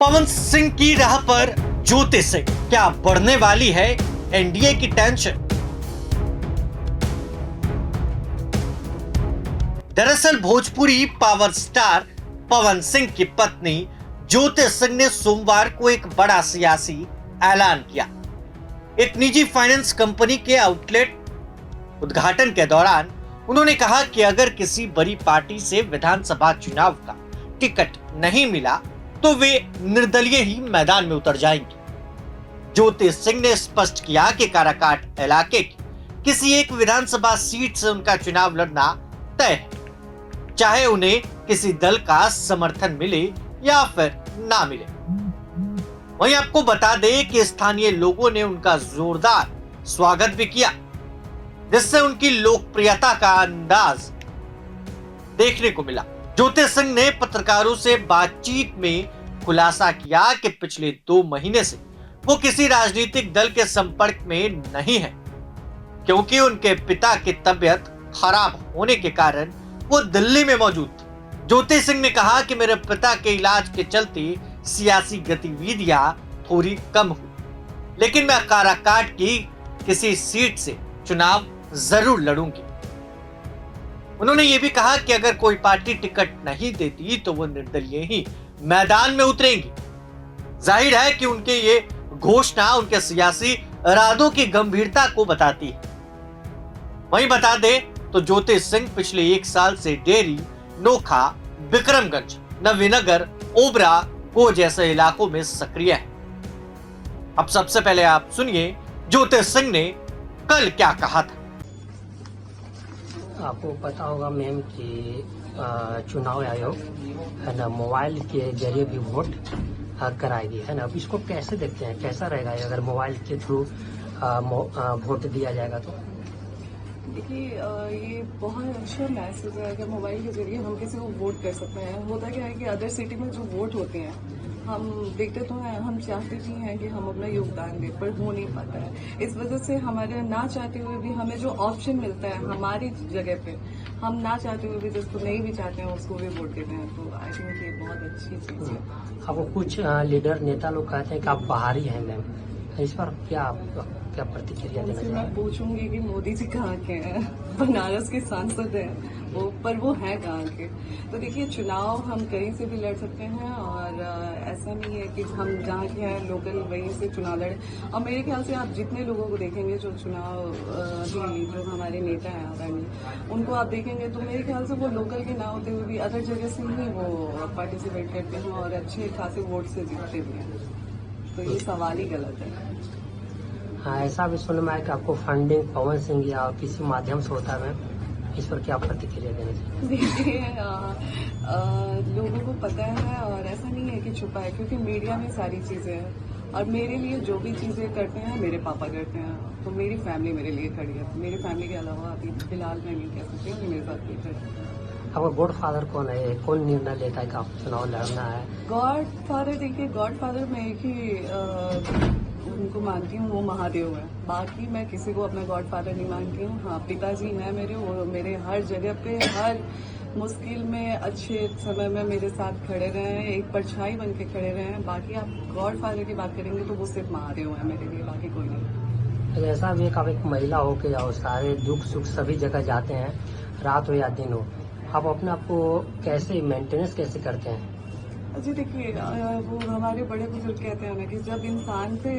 पवन सिंह की राह पर ज्योति सिंह, क्या बढ़ने वाली है एनडीए की टेंशन? दरअसल भोजपुरी पावर स्टार पवन सिंह की पत्नी ज्योति सिंह ने सोमवार को एक बड़ा सियासी ऐलान किया। एक निजी फाइनेंस कंपनी के आउटलेट उद्घाटन के दौरान उन्होंने कहा कि अगर किसी बड़ी पार्टी से विधानसभा चुनाव का टिकट नहीं मिला तो वे निर्दलीय ही मैदान में उतर जाएंगे। ज्योति सिंह ने स्पष्ट किया कि काराकाट इलाके की किसी एक विधानसभा सीट से उनका चुनाव लड़ना तय है, चाहे उन्हें किसी दल का समर्थन मिले या फिर ना मिले। वहीं आपको बता दें कि स्थानीय लोगों ने उनका जोरदार स्वागत भी किया, जिससे उनकी लोकप्रियता का अंदाज देखने को मिला। ज्योति सिंह ने पत्रकारों से बातचीत में खुलासा किया कि पिछले 2 महीने से वो किसी राजनीतिक दल के संपर्क में नहीं है, क्योंकि उनके पिता की तबीयत खराब होने के कारण वो दिल्ली में मौजूद थे। ज्योति सिंह ने कहा कि मेरे पिता के इलाज के चलते सियासी गतिविधियां थोड़ी कम हुई, लेकिन मैं काराकाट की किसी सीट से चुनाव जरूर लड़ूंगी। उन्होंने ये भी कहा कि अगर कोई पार्टी टिकट नहीं देती तो वो निर्दलीय ही मैदान में उतरेंगी। जाहिर है कि उनके ये घोषणा उनके सियासी इरादों की गंभीरता को बताती है। वहीं बता दें तो ज्योति सिंह पिछले 1 साल से डेरी, नोखा, विक्रमगंज, नवीनगर, ओबरा, गो जैसे इलाकों में सक्रिय है। अब सबसे पहले आप सुनिए ज्योति सिंह ने कल क्या कहा था। आपको पता होगा मैम कि चुनाव आयोग है ना मोबाइल के जरिए भी वोट कराएगी, है ना। अब इसको कैसे देखते हैं, कैसा रहेगा अगर मोबाइल के थ्रू वोट दिया जाएगा तो? देखिए, ये बहुत अच्छा मैसेज है। अगर मोबाइल के जरिए हम किसी को वोट कर सकते हैं। होता क्या है कि अदर सिटी में जो वोट होते हैं हम देखते तो हैं, हम चाहते भी हैं कि हम अपना योगदान दें, पर हो नहीं पाता है। इस वजह से हमारे ना चाहते हुए भी हमें जो ऑप्शन मिलता है हमारी जगह पे, हम ना चाहते हुए भी जिसको नहीं भी चाहते हैं उसको भी वोट देते हैं। तो आई थिंक ये बहुत अच्छी चीज़ है। अब कुछ लीडर नेता लोग कहते हैं कि आप बाहरी हैं मैम, इस पर क्या प्रतिक्रिया देना चाहिए? मैं पूछूंगी कि मोदी जी कहाँ के हैं? बनारस के सांसद हैं वो, पर वो हैं कहाँ के? तो देखिए, चुनाव हम कहीं से भी लड़ सकते हैं और ऐसा नहीं है कि हम जहाँ के हैं लोकल वहीं से चुनाव लड़े। और मेरे ख्याल से आप जितने लोगों को देखेंगे जो चुनाव जो हमारे नेता हैं आदरणीय, उनको आप देखेंगे तो मेरे ख्याल से वो लोकल के ना होते हुए भी अदर जगह से ही वो पार्टिसिपेट करते हैं और अच्छे खासे वोट से जीतते भी हैं। तो ये सवाल ही गलत है। हाँ, ऐसा भी सुनने में आया कि आपको फंडिंग पवन सिंह या किसी माध्यम से होता है मैम, इस पर क्या प्रतिक्रिया देना चाहिए? देखिए, लोगों को पता है और ऐसा नहीं है कि छुपा है, क्योंकि मीडिया में सारी चीजें हैं और मेरे लिए जो भी चीजें करते हैं मेरे पापा करते हैं, तो मेरी फैमिली मेरे लिए खड़ी है। मेरी फैमिली के अलावा अभी फिलहाल मैं नहीं कह सकती हूँ कि मेरे साथ कोई खड़ी है। आपका गॉड फादर कौन है? कौन निर्णय लेता है कि आप चुनाव लड़ना है? गॉड फादर, देखिए, गॉड फादर मैं एक ही उनको मानती हूँ, वो महादेव है। बाकी मैं किसी को अपना गॉड फादर नहीं मानती हूँ। हाँ, पिताजी हैं मेरे, वो मेरे हर जगह पे, हर मुश्किल में, अच्छे समय में मेरे साथ खड़े रहे हैं, एक परछाई बन के खड़े रहे हैं। बाकी आप गॉड फादर की बात करेंगे तो वो सिर्फ महादेव है मेरे लिए, बाकी कोई नहीं। ऐसा भी आप एक महिला हो के और सारे दुख सुख सभी जगह जाते हैं, रात हो या दिन हो, आप अपने आप को कैसे मेंटेनेंस कैसे करते हैं? जी देखिए, वो हमारे बड़े बुजुर्ग कहते हैं ना कि जब इंसान पे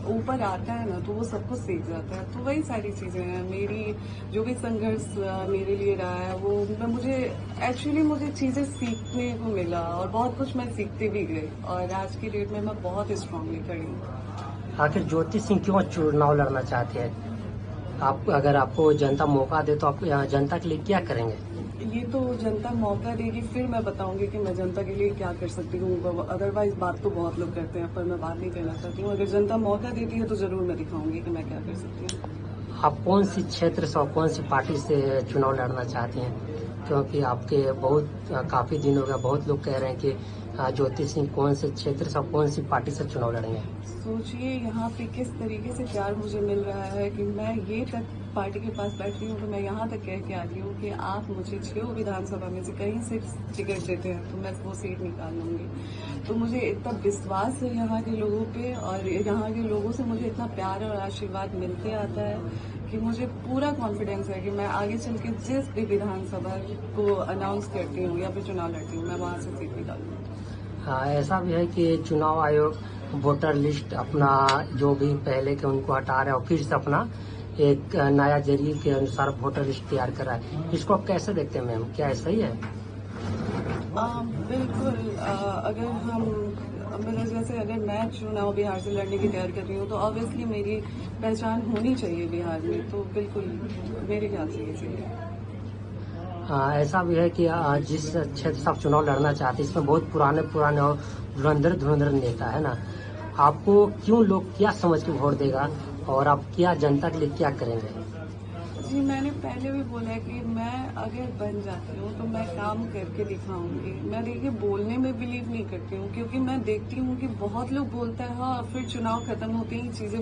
ऊपर आता है ना तो वो सब कुछ सीख जाता है। तो वही सारी चीजें हैं। मेरी जो भी संघर्ष मेरे लिए रहा है वो मुझे चीजें सीखने को मिला और बहुत कुछ मैं सीखती भी गई और आज की डेट में मैं बहुत स्ट्रांगली खड़ी हूँ। आखिर ज्योति सिंह क्यों चुनाव लड़ना चाहते हैं? आप अगर आपको जनता मौका दे तो आप जनता के लिए क्या करेंगे? ये तो जनता मौका देगी फिर मैं बताऊंगी कि मैं जनता के लिए क्या कर सकती हूँ। अदरवाइज बात तो बहुत लोग करते हैं, पर मैं बात नहीं करना चाहती हूँ। अगर जनता मौका देती है तो जरूर मैं दिखाऊंगी कि मैं क्या कर सकती हूँ। आप कौन सी क्षेत्र से और कौन सी पार्टी से चुनाव लड़ना चाहती हैं? क्योंकि आपके काफी दिन हो गया, बहुत लोग कह रहे हैं कि ज्योति सिंह कौन से क्षेत्र से और कौन सी पार्टी से चुनाव लड़ेंगे? सोचिए यहाँ पे किस तरीके से प्यार मुझे मिल रहा है कि मैं ये तक पार्टी के पास बैठती हूँ तो मैं यहाँ तक कह के आती हूँ कि आप मुझे 6 विधानसभा में से कहीं से टिकट देते हैं तो मैं वो सीट निकाल लूंगी। तो मुझे इतना विश्वास है यहाँ के लोगों पे और यहाँ के लोगों से मुझे इतना प्यार और आशीर्वाद मिलते आता है कि मुझे पूरा कॉन्फिडेंस है कि मैं आगे चल के जिस भी विधानसभा को अनाउंस करती हूँ या फिर चुनाव लड़ती हूँ मैं वहाँ से सीट निकालूंगी। हाँ, ऐसा भी है कि चुनाव आयोग वोटर लिस्ट अपना जो भी पहले के उनको हटा रहे हैं और फिर से अपना एक नया जरिए के अनुसार वोटर लिस्ट तैयार कर रहा है। इसको आप कैसे देखते हैं मैम, क्या ऐसा ही है? बिल्कुल। अगर हम मतलब जैसे अगर मैं चुनाव बिहार से लड़ने की तैयारी कर रही हूँ तो ऑब्वियसली मेरी पहचान होनी चाहिए बिहार में, तो बिल्कुल मेरे ख्याल से ये सही है। ऐसा भी है कि जिस क्षेत्र से आप चुनाव लड़ना चाहते हैं इसमें बहुत पुराने पुराने और धुरंधर नेता है ना, आपको क्यों लोग क्या समझ के वोट देगा और आप क्या जनता के लिए क्या करेंगे? जी, मैंने पहले भी बोला है कि मैं अगर बन जाती हूँ तो मैं काम करके दिखाऊंगी। मैं देखिए बोलने में बिलीव नहीं करती हूँ क्योंकि मैं देखती हूँ कि बहुत लोग बोलते हैं हाँ, फिर चुनाव खत्म होते ही चीजें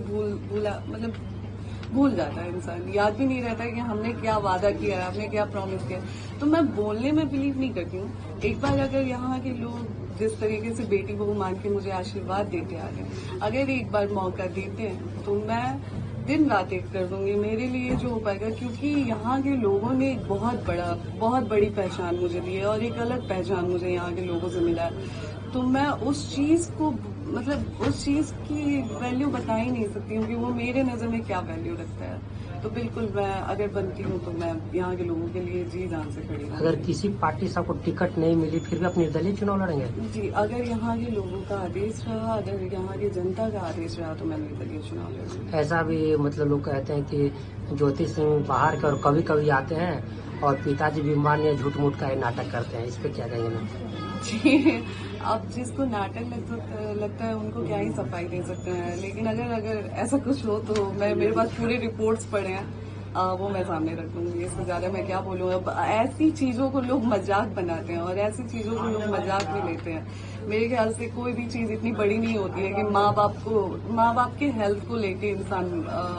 भूल जाता है इंसान, याद भी नहीं रहता है कि हमने क्या वादा किया है, हमने क्या प्रॉमिस किया। तो मैं बोलने में बिलीव नहीं करती हूँ। एक बार अगर यहाँ के लोग जिस तरीके से बेटी बहू मान के मुझे आशीर्वाद देते आ गए, अगर एक बार मौका देते हैं तो मैं दिन रात एक कर दूंगी मेरे लिए जो हो पाएगा, क्योंकि यहाँ के लोगों ने एक बहुत बड़ी पहचान मुझे दी है और एक अलग पहचान मुझे यहाँ के लोगों से मिला है। तो मैं उस चीज की वैल्यू बता ही नहीं सकती हूँ कि वो मेरे नजर में क्या वैल्यू रखता है। तो बिल्कुल मैं अगर बनती हूँ तो मैं यहाँ के लोगों के लिए जी जान से खड़ी हूँ। अगर किसी पार्टी से आपको टिकट नहीं मिली फिर भी अपनी निर्दलीय चुनाव लड़ेंगे? जी, अगर यहाँ के लोगों का आदेश रहा, अगर यहाँ की जनता का आदेश रहा तो मैं निर्दलीय चुनाव लड़ूंगी। ऐसा भी मतलब लोग कहते हैं कि ज्योति सिंह बाहर के और कभी कभी आते हैं और पिताजी बीमार या झूठ मूठ का ये नाटक करते हैं, इस पे क्या कहेंगे मैम? जी, अब जिसको नाटक लगता है उनको क्या ही सफाई दे सकते हैं, लेकिन अगर ऐसा कुछ हो तो मेरे पास पूरे रिपोर्ट्स पड़े हैं, वो मैं सामने रख दूंगी। इससे ज्यादा मैं क्या बोलूँ। अब ऐसी चीजों को लोग मजाक बनाते हैं और ऐसी चीजों को लोग मजाक में लेते हैं। मेरे ख्याल से कोई भी चीज इतनी बड़ी नहीं होती है कि माँ बाप के हेल्थ को लेके इंसान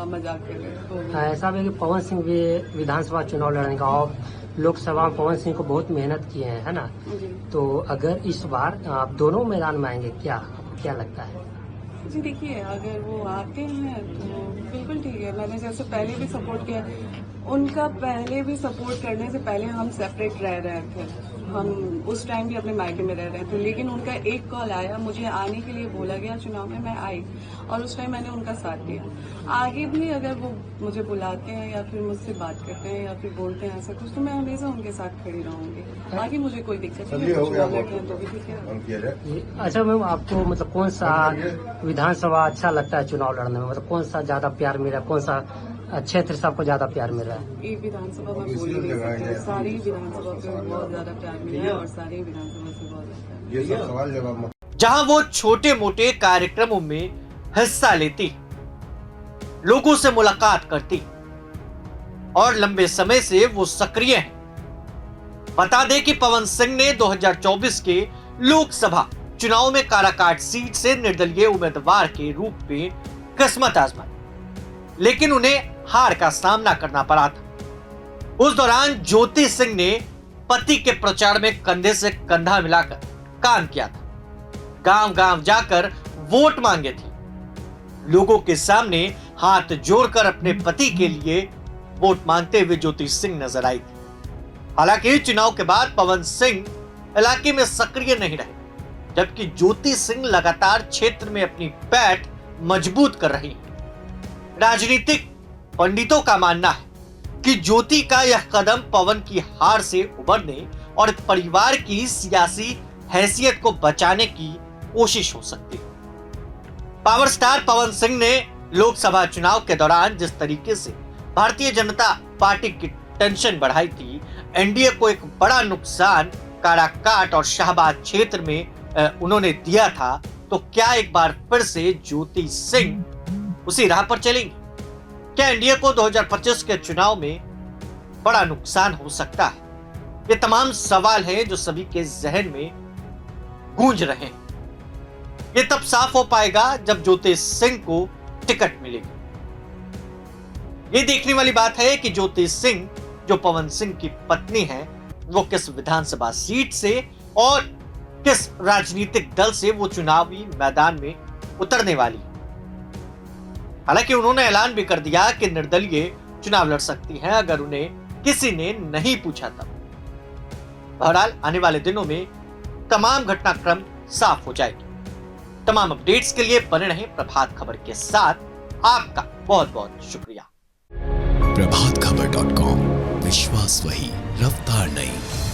मजाक करे। तो ऐसा भी है कि पवन सिंह भी विधानसभा चुनाव लड़ने का और लोकसभा में पवन सिंह को बहुत मेहनत किए हैं, है ना? जी तो अगर इस बार आप दोनों मैदान में आएंगे, क्या लगता है? जी, देखिए अगर वो आते हैं तो बिल्कुल ठीक है। मैंने जैसे पहले भी सपोर्ट किया, उनका पहले भी सपोर्ट करने से पहले हम सेपरेट रह रहे थे, हम उस टाइम भी अपने मायके में रह रहे थे, लेकिन उनका एक कॉल आया, मुझे आने के लिए बोला गया चुनाव में, मैं आई और उस टाइम मैंने उनका साथ दिया। आगे भी अगर वो मुझे बुलाते हैं या फिर मुझसे बात करते हैं या फिर बोलते हैं ऐसा कुछ तो मैं हमेशा उनके साथ खड़ी रहूंगी। आगे मुझे कोई दिक्कत नहीं है, चुनाव लड़ते हैं तो भी ठीक है। अच्छा मैम, आपको मतलब कौन सा विधानसभा अच्छा लगता है चुनाव लड़ने में? मतलब कौन सा ज्यादा प्यार मिला, कौन सा क्षेत्र से आपको ज्यादा प्यार मिल रहा है? एक विधानसभा में बोल ही नहीं सकते, सारी विधानसभा पे बहुत ज्यादा प्यार मिला है और सारी विधानसभा से बहुत ज्यादा। ये सब सवाल जवाब जहां वो छोटे मोटे कार्यक्रमों में हिस्सा लेती, लोगों से मुलाकात करती और लंबे समय से वो सक्रिय हैं। बता दें कि पवन सिंह ने 2024 के लोकसभा चुनाव में काराकाट सीट से निर्दलीय उम्मीदवार के रूप में किस्मत आजमाई, लेकिन उन्हें हार का सामना करना पड़ा था। उस दौरान ज्योति सिंह ने पति के प्रचार में कंधे से कंधा मिलाकर काम किया था, गांव गांव जाकर वोट मांगे थे, लोगों के सामने हाथ जोड़कर अपने पति के लिए वोट मांगते हुए ज्योति सिंह नजर आई थी। हालांकि चुनाव के बाद पवन सिंह इलाके में सक्रिय नहीं रहे, जबकि ज्योति सिंह लगातार क्षेत्र में अपनी पैठ मजबूत कर रही है। राजनीतिक पंडितों का मानना है कि ज्योति का यह कदम पवन की हार से उबरने और परिवार की सियासी हैसियत को बचाने की कोशिश हो सकती है। पावर स्टार पवन सिंह ने लोकसभा चुनाव के दौरान जिस तरीके से भारतीय जनता पार्टी की टेंशन बढ़ाई थी, एनडीए को एक बड़ा नुकसान काराकाट और शाहबाद क्षेत्र में उन्होंने दिया था, तो क्या एक बार फिर से ज्योति सिंह उसी राह पर चलेंगे? क्या एनडीए को 2025 के चुनाव में बड़ा नुकसान हो सकता है? ये तमाम सवाल हैं जो सभी के जहन में गूंज रहे हैं। ये तब साफ हो पाएगा जब ज्योति सिंह को टिकट मिलेगी। ये देखने वाली बात है कि ज्योति सिंह जो पवन सिंह की पत्नी है वो किस विधानसभा सीट से और किस राजनीतिक दल से वो चुनावी मैदान में उतरने वाली है। हालांकि उन्होंने ऐलान भी कर दिया कि निर्दलीय चुनाव लड़ सकती हैं अगर उन्हें किसी ने नहीं पूछा तब। बहरहाल आने वाले दिनों में तमाम घटनाक्रम साफ हो जाएगी। तमाम अपडेट्स के लिए बने रहें प्रभात खबर के साथ। आपका बहुत बहुत शुक्रिया। प्रभातखबर.com, विश्वास वही, रफ्तार नहीं।